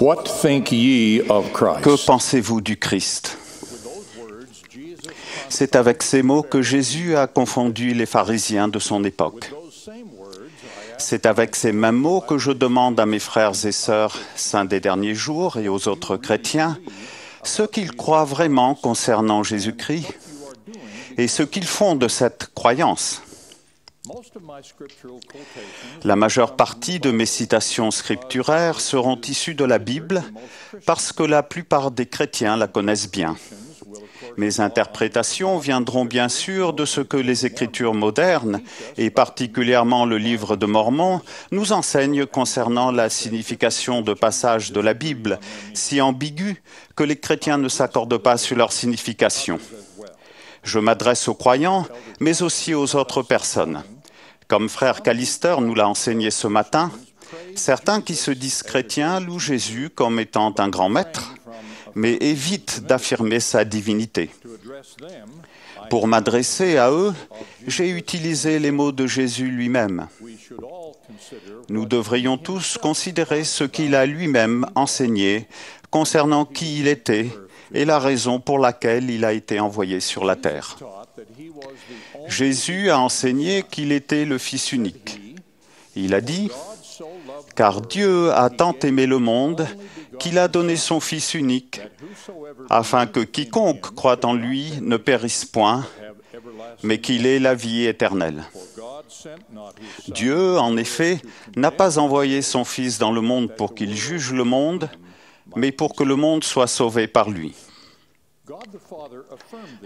What think ye of Que Christ? pensez-vous du Christ? C'est avec ces mots que Jésus a confondu les pharisiens de son époque. C'est avec ces mêmes mots que je demande à mes frères et sœurs saints des derniers jours et aux autres chrétiens ce qu'ils croient vraiment concernant Jésus-Christ et ce qu'ils font de cette croyance. La majeure partie de mes citations scripturaires seront issues de la Bible parce que la plupart des chrétiens la connaissent bien. Mes interprétations viendront bien sûr de ce que les Écritures modernes, et particulièrement le livre de Mormon, nous enseignent concernant la signification de passages de la Bible, si ambigus que les chrétiens ne s'accordent pas sur leur signification. Je m'adresse aux croyants, mais aussi aux autres personnes. Comme frère Callister nous l'a enseigné ce matin, certains qui se disent chrétiens louent Jésus comme étant un grand maître, mais évitent d'affirmer sa divinité. Pour m'adresser à eux, j'ai utilisé les mots de Jésus lui-même. Nous devrions tous considérer ce qu'il a lui-même enseigné concernant qui il était et la raison pour laquelle il a été envoyé sur la terre. Jésus a enseigné qu'il était le Fils unique. Il a dit « Car Dieu a tant aimé le monde qu'il a donné son Fils unique, afin que quiconque croit en lui ne périsse point, mais qu'il ait la vie éternelle. » Dieu, en effet, n'a pas envoyé son Fils dans le monde pour qu'il juge le monde, mais pour que le monde soit sauvé par lui.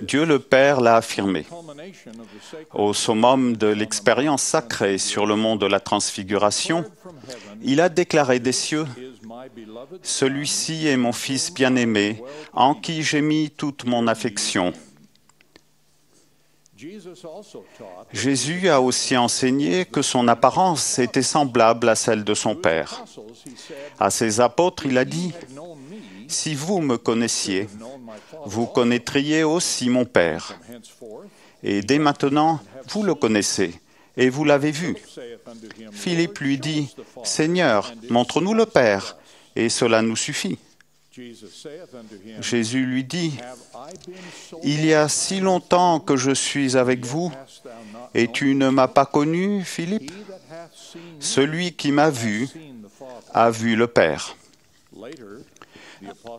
Dieu le Père l'a affirmé. Au summum de l'expérience sacrée sur le mont de la Transfiguration, il a déclaré des cieux « Celui-ci est mon Fils bien-aimé, en qui j'ai mis toute mon affection. » Jésus a aussi enseigné que son apparence était semblable à celle de son Père. À ses apôtres, il a dit « Si vous me connaissiez, vous connaîtriez aussi mon Père. Et dès maintenant, vous le connaissez, et vous l'avez vu. » Philippe lui dit « Seigneur, montre-nous le Père, et cela nous suffit. » Jésus lui dit « Il y a si longtemps que je suis avec vous, et tu ne m'as pas connu, Philippe? Celui qui m'a vu a vu le Père. »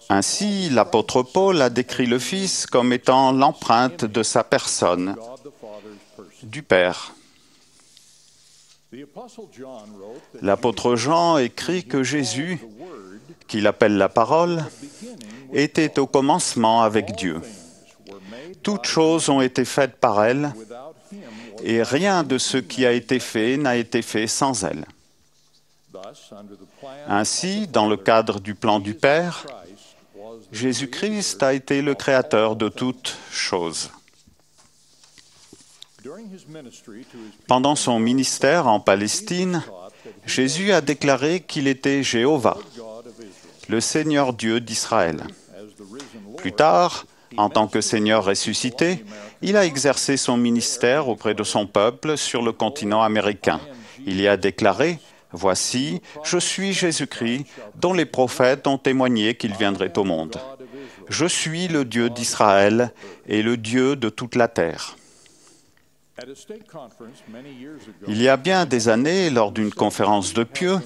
Ainsi, l'apôtre Paul a décrit le Fils comme étant l'empreinte de sa personne, du Père. L'apôtre Jean écrit que Jésus, qu'il appelle la parole, était au commencement avec Dieu. Toutes choses ont été faites par elle, et rien de ce qui a été fait n'a été fait sans elle. Ainsi, dans le cadre du plan du Père, Jésus-Christ a été le créateur de toutes choses. Pendant son ministère en Palestine, Jésus a déclaré qu'il était Jéhovah, le Seigneur Dieu d'Israël. Plus tard, en tant que Seigneur ressuscité, il a exercé son ministère auprès de son peuple sur le continent américain. Il y a déclaré « Voici, je suis Jésus-Christ, dont les prophètes ont témoigné qu'il viendrait au monde. Je suis le Dieu d'Israël et le Dieu de toute la terre. » Il y a bien des années, lors d'une conférence de Pieux,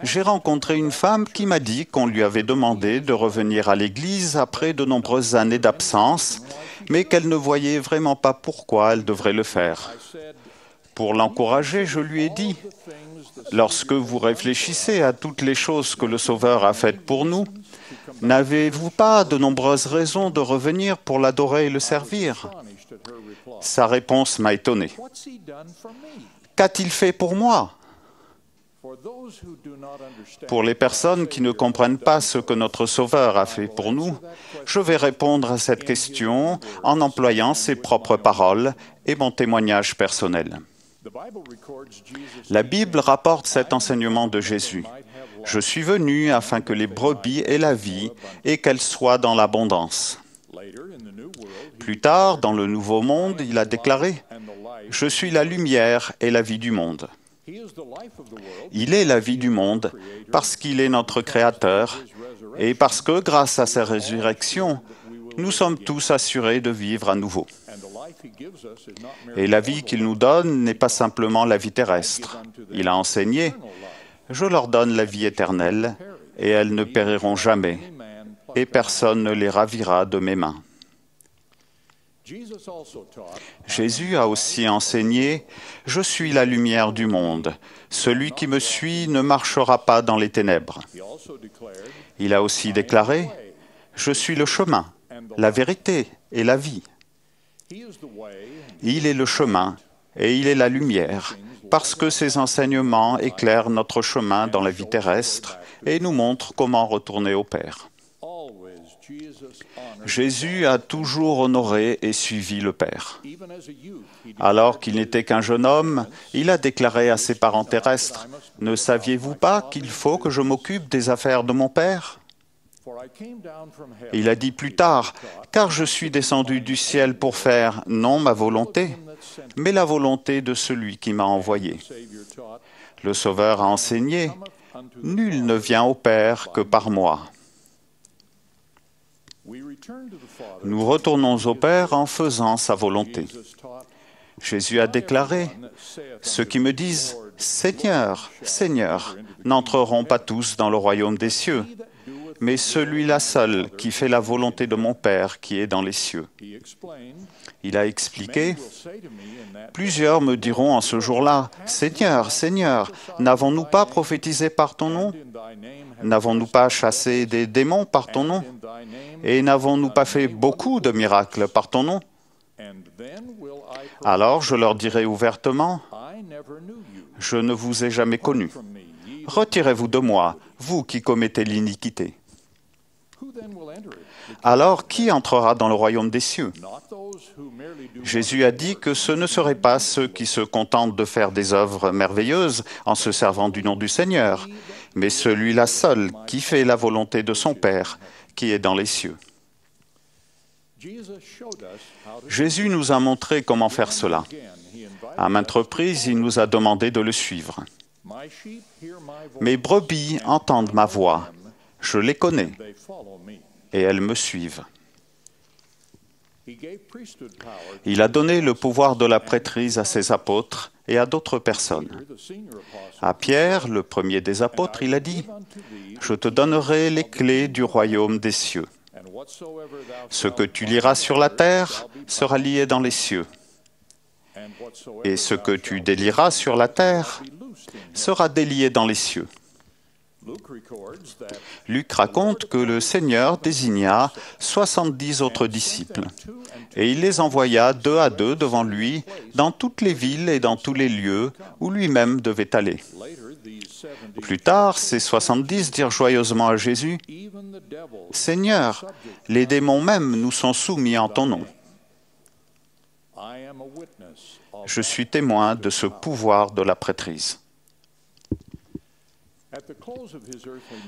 j'ai rencontré une femme qui m'a dit qu'on lui avait demandé de revenir à l'Église après de nombreuses années d'absence, mais qu'elle ne voyait vraiment pas pourquoi elle devrait le faire. Pour l'encourager, je lui ai dit « Lorsque vous réfléchissez à toutes les choses que le Sauveur a faites pour nous, n'avez-vous pas de nombreuses raisons de revenir pour l'adorer et le servir ?» Sa réponse m'a étonné. « Qu'a-t-il fait pour moi ?» Pour les personnes qui ne comprennent pas ce que notre Sauveur a fait pour nous, je vais répondre à cette question en employant ses propres paroles et mon témoignage personnel. La Bible rapporte cet enseignement de Jésus. « Je suis venu afin que les brebis aient la vie et qu'elles soient dans l'abondance. » Plus tard, dans le Nouveau Monde, il a déclaré « Je suis la lumière et la vie du monde. » Il est la vie du monde parce qu'il est notre Créateur Et parce que, grâce à sa résurrection, nous sommes tous assurés de vivre à nouveau. Et la vie qu'il nous donne n'est pas simplement la vie terrestre. Il a enseigné, « Je leur donne la vie éternelle, et elles ne périront jamais, et personne ne les ravira de mes mains. » Jésus a aussi enseigné, « Je suis la lumière du monde. Celui qui me suit ne marchera pas dans les ténèbres. » Il a aussi déclaré, « Je suis le chemin, la vérité et la vie. » Il est le chemin et il est la lumière, parce que ses enseignements éclairent notre chemin dans la vie terrestre et nous montrent comment retourner au Père. Jésus a toujours honoré et suivi le Père. Alors qu'il n'était qu'un jeune homme, il a déclaré à ses parents terrestres, « Ne saviez-vous pas qu'il faut que je m'occupe des affaires de mon Père ?» Il a dit plus tard, « Car je suis descendu du ciel pour faire non ma volonté, mais la volonté de celui qui m'a envoyé. » Le Sauveur a enseigné, « Nul ne vient au Père que par moi. » Nous retournons au Père en faisant sa volonté. Jésus a déclaré, « Ceux qui me disent « Seigneur, Seigneur » n'entreront pas tous dans le royaume des cieux, mais celui-là seul qui fait la volonté de mon Père qui est dans les cieux. » Il a expliqué, « Plusieurs me diront en ce jour-là, « Seigneur, Seigneur, n'avons-nous pas prophétisé par ton nom? N'avons-nous pas chassé des démons par ton nom? Et n'avons-nous pas fait beaucoup de miracles par ton nom? » Alors je leur dirai ouvertement, « Je ne vous ai jamais connus. Retirez-vous de moi, vous qui commettez l'iniquité. » Alors qui entrera dans le royaume des cieux? Jésus a dit que ce ne seraient pas ceux qui se contentent de faire des œuvres merveilleuses en se servant du nom du Seigneur, mais celui-là seul qui fait la volonté de son Père, qui est dans les cieux. Jésus nous a montré comment faire cela. À maintes reprises, il nous a demandé de le suivre. « Mes brebis entendent ma voix, je les connais, et elles me suivent. » Il a donné le pouvoir de la prêtrise à ses apôtres et à d'autres personnes. À Pierre, le premier des apôtres, il a dit, « Je te donnerai les clés du royaume des cieux. Ce que tu liras sur la terre sera lié dans les cieux, et ce que tu délieras sur la terre sera délié dans les cieux. » Luc raconte que le Seigneur désigna 70 autres disciples, et il les envoya 2 à 2 devant lui dans toutes les villes et dans tous les lieux où lui-même devait aller. Plus tard, ces 70 dirent joyeusement à Jésus, « Seigneur, les démons même nous sont soumis en ton nom. » Je suis témoin de ce pouvoir de la prêtrise.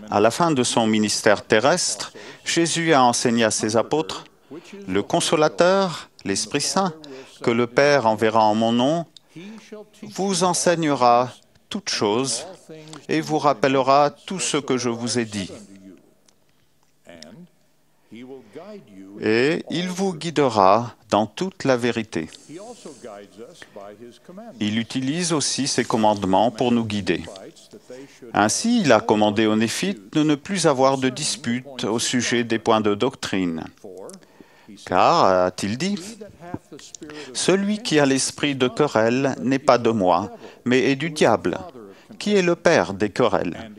À la fin de son ministère terrestre, Jésus a enseigné à ses apôtres, « Le Consolateur, l'Esprit Saint, que le Père enverra en mon nom, vous enseignera toutes choses et vous rappellera tout ce que je vous ai dit. Et il vous guidera dans toute la vérité. » Il utilise aussi ses commandements pour nous guider. Ainsi, il a commandé aux Néphites de ne plus avoir de disputes au sujet des points de doctrine. Car, a-t-il dit, « Celui qui a l'esprit de querelle n'est pas de moi, mais est du diable, qui est le père des querelles.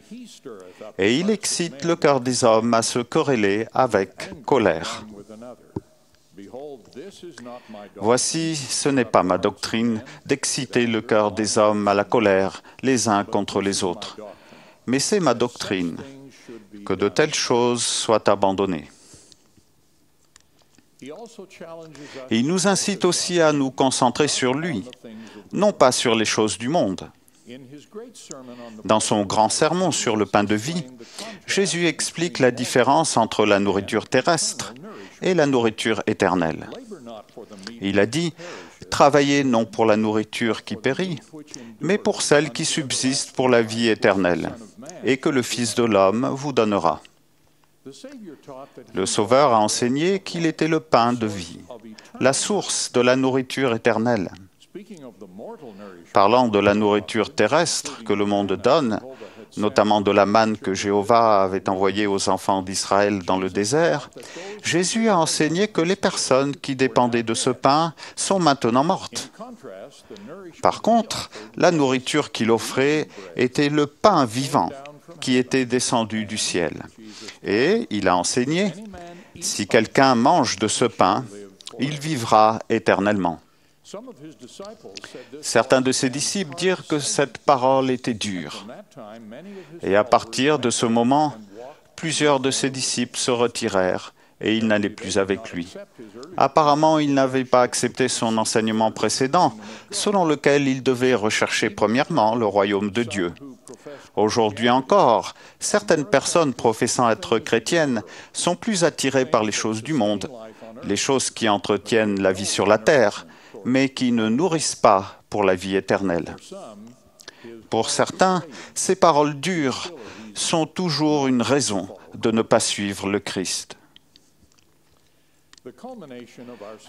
Et il excite le cœur des hommes à se quereller avec colère. » Voici, ce n'est pas ma doctrine d'exciter le cœur des hommes à la colère les uns contre les autres, mais c'est ma doctrine que de telles choses soient abandonnées. Il nous incite aussi à nous concentrer sur lui, non pas sur les choses du monde. Dans son grand sermon sur le pain de vie, Jésus explique la différence entre la nourriture terrestre et la nourriture éternelle. Il a dit, « Travaillez non pour la nourriture qui périt, mais pour celle qui subsiste pour la vie éternelle, et que le Fils de l'homme vous donnera. » Le Sauveur a enseigné qu'il était le pain de vie, la source de la nourriture éternelle. Parlant de la nourriture terrestre que le monde donne, notamment de la manne que Jéhovah avait envoyée aux enfants d'Israël dans le désert, Jésus a enseigné que les personnes qui dépendaient de ce pain sont maintenant mortes. Par contre, la nourriture qu'il offrait était le pain vivant qui était descendu du ciel. Et il a enseigné, si quelqu'un mange de ce pain, il vivra éternellement. Certains de ses disciples dirent que cette parole était dure. Et à partir de ce moment, plusieurs de ses disciples se retirèrent et ils n'allaient plus avec lui. Apparemment, ils n'avaient pas accepté son enseignement précédent, selon lequel ils devaient rechercher premièrement le royaume de Dieu. Aujourd'hui encore, certaines personnes professant être chrétiennes sont plus attirées par les choses du monde, les choses qui entretiennent la vie sur la terre, mais qui ne nourrissent pas pour la vie éternelle. Pour certains, ces paroles dures sont toujours une raison de ne pas suivre le Christ.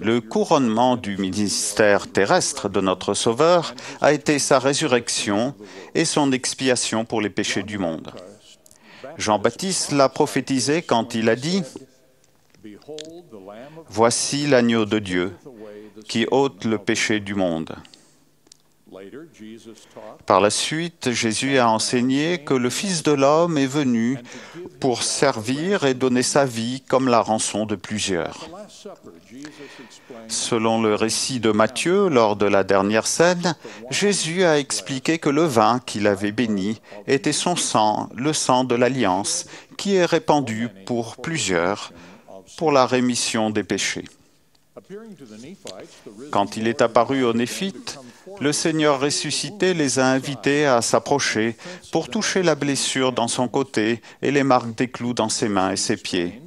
Le couronnement du ministère terrestre de notre Sauveur a été sa résurrection et son expiation pour les péchés du monde. Jean-Baptiste l'a prophétisé quand il a dit « Voici l'agneau de Dieu qui ôte le péché du monde. » Par la suite, Jésus a enseigné que le Fils de l'homme est venu pour servir et donner sa vie comme la rançon de plusieurs. Selon le récit de Matthieu, lors de la dernière scène, Jésus a expliqué que le vin qu'il avait béni était son sang, le sang de l'Alliance, qui est répandu pour plusieurs, pour la rémission des péchés. Quand il est apparu aux Néphites, le Seigneur ressuscité les a invités à s'approcher pour toucher la blessure dans son côté et les marques des clous dans ses mains et ses pieds.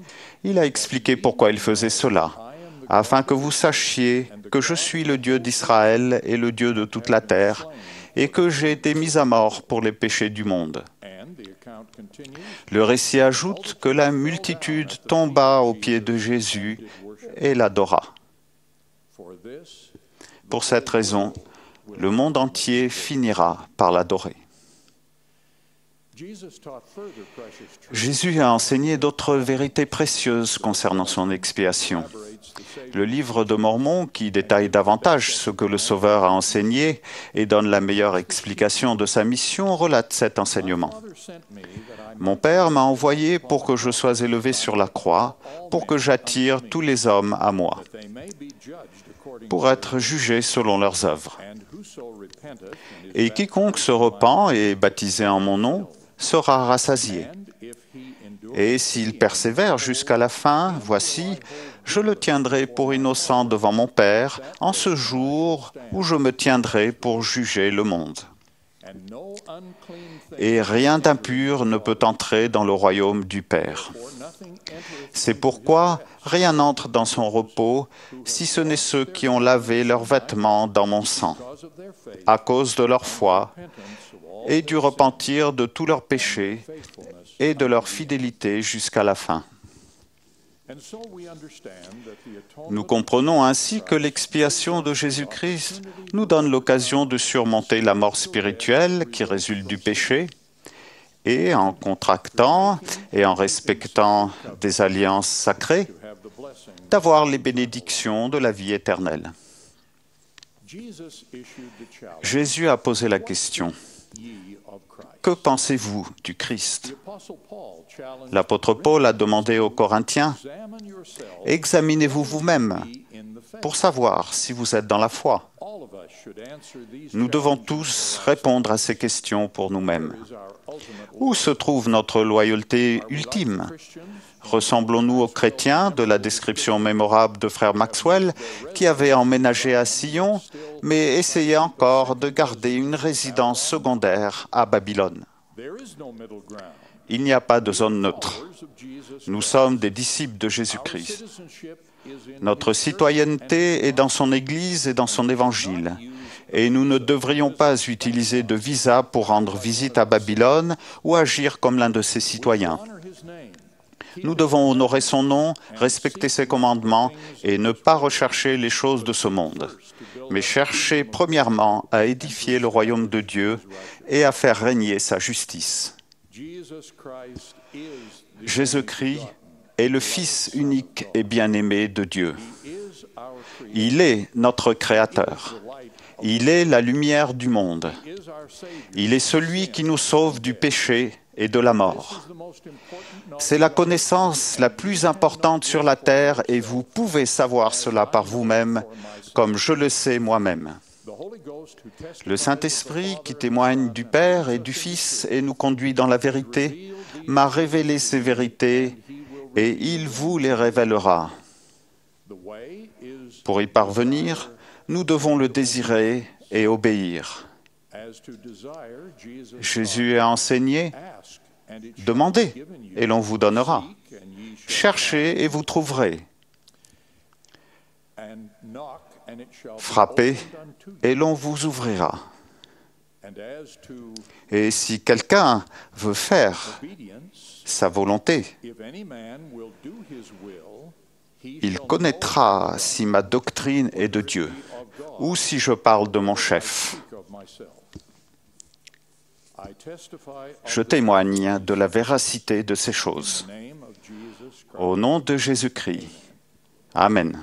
Il a expliqué pourquoi il faisait cela, afin que vous sachiez que je suis le Dieu d'Israël et le Dieu de toute la terre, et que j'ai été mis à mort pour les péchés du monde. Le récit ajoute que la multitude tomba aux pieds de Jésus et l'adora. Pour cette raison, le monde entier finira par l'adorer. Jésus a enseigné d'autres vérités précieuses concernant son expiation. Le livre de Mormon, qui détaille davantage ce que le Sauveur a enseigné et donne la meilleure explication de sa mission, relate cet enseignement. « Mon Père m'a envoyé pour que je sois élevé sur la croix, pour que j'attire tous les hommes à moi, pour être jugés selon leurs œuvres. Et quiconque se repent et est baptisé en mon nom sera rassasié. Et s'il persévère jusqu'à la fin, voici, je le tiendrai pour innocent devant mon Père en ce jour où je me tiendrai pour juger le monde. Et rien d'impur ne peut entrer dans le royaume du Père. C'est pourquoi rien n'entre dans son repos, si ce n'est ceux qui ont lavé leurs vêtements dans mon sang, à cause de leur foi et du repentir de tous leurs péchés et de leur fidélité jusqu'à la fin. » Nous comprenons ainsi que l'expiation de Jésus-Christ nous donne l'occasion de surmonter la mort spirituelle qui résulte du péché et, en contractant et en respectant des alliances sacrées, d'avoir les bénédictions de la vie éternelle. Jésus a posé la question: que pensez-vous du Christ? L'apôtre Paul a demandé aux Corinthiens: examinez-vous vous-même pour savoir si vous êtes dans la foi. Nous devons tous répondre à ces questions pour nous-mêmes. Où se trouve notre loyauté ultime? Ressemblons-nous aux chrétiens de la description mémorable de frère Maxwell qui avait emménagé à Sion, mais essayait encore de garder une résidence secondaire à Babylone? Il n'y a pas de zone neutre. Nous sommes des disciples de Jésus-Christ. Notre citoyenneté est dans son Église et dans son Évangile. Et nous ne devrions pas utiliser de visa pour rendre visite à Babylone ou agir comme l'un de ses citoyens. Nous devons honorer son nom, respecter ses commandements et ne pas rechercher les choses de ce monde, mais chercher premièrement à édifier le royaume de Dieu et à faire régner sa justice. Jésus-Christ est le Fils unique et bien-aimé de Dieu. Il est notre Créateur. Il est la lumière du monde. Il est celui qui nous sauve du péché et de la mort. C'est la connaissance la plus importante sur la terre et vous pouvez savoir cela par vous-même, comme je le sais moi-même. Le Saint-Esprit, qui témoigne du Père et du Fils et nous conduit dans la vérité, m'a révélé ces vérités et il vous les révélera. Pour y parvenir, nous devons le désirer et obéir. Jésus a enseigné, « Demandez et l'on vous donnera. Cherchez et vous trouverez. Frappez et l'on vous ouvrira. » Et si quelqu'un veut faire sa volonté, il connaîtra si ma doctrine est de Dieu ou si je parle de mon chef. Je témoigne de la véracité de ces choses. Au nom de Jésus-Christ. Amen.